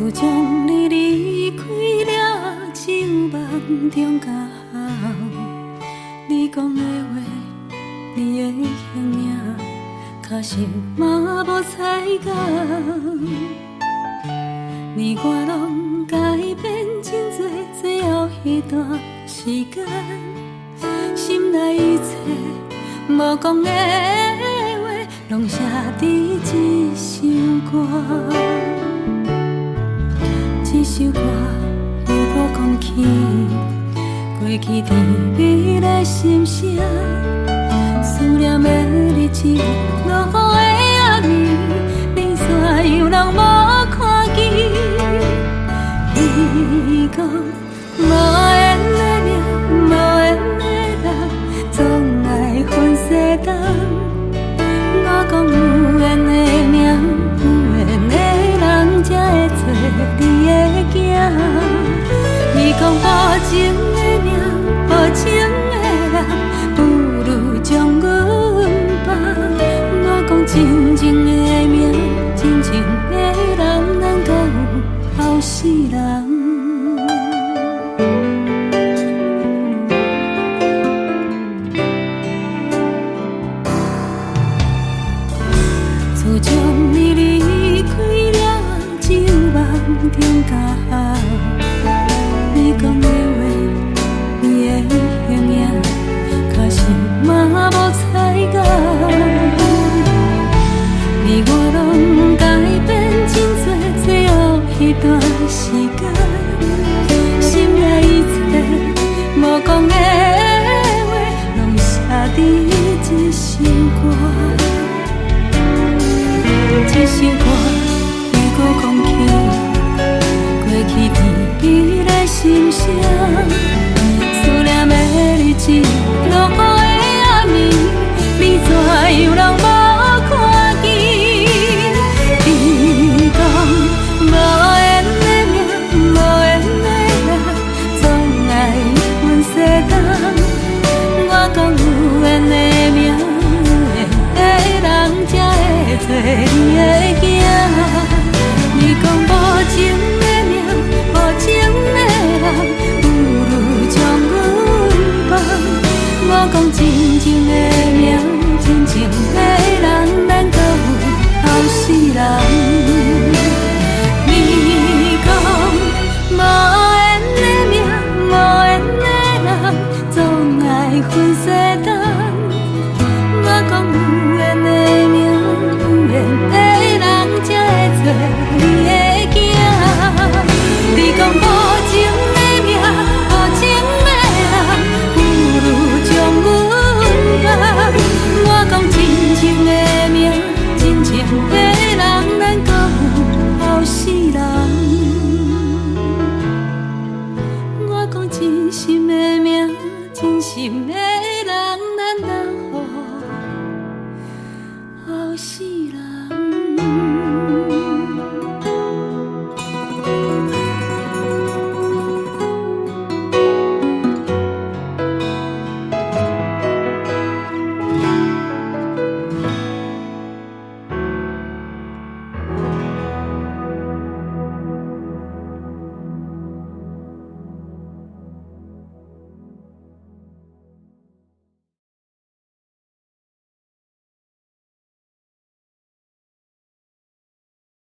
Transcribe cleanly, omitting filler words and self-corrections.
自从你离开了，只有梦中甲好。你讲的话，你的形影，确实嘛无彩讲。年月拢改变真多，最后迄段时间，心内一切无讲的话，拢写伫一首歌。这首歌由我讲起，过去伫未来心声，思念的日子，落雨的暗暝，连线又人无看见。你讲无缘的命，无缘的人，总爱分西东。我讲有缘的命，有缘的人，才会做你的囝。你讲无情的命，无情的人，不如将阮放。我讲真情的命，真情的人，能够有后世人。自从你离开了，只有梦中甲好。你讲的话，你的形影，确实嘛无彩讲。年月拢改变真多，最后迄段时间，心内一切无讲的话，拢写伫一首歌。这首歌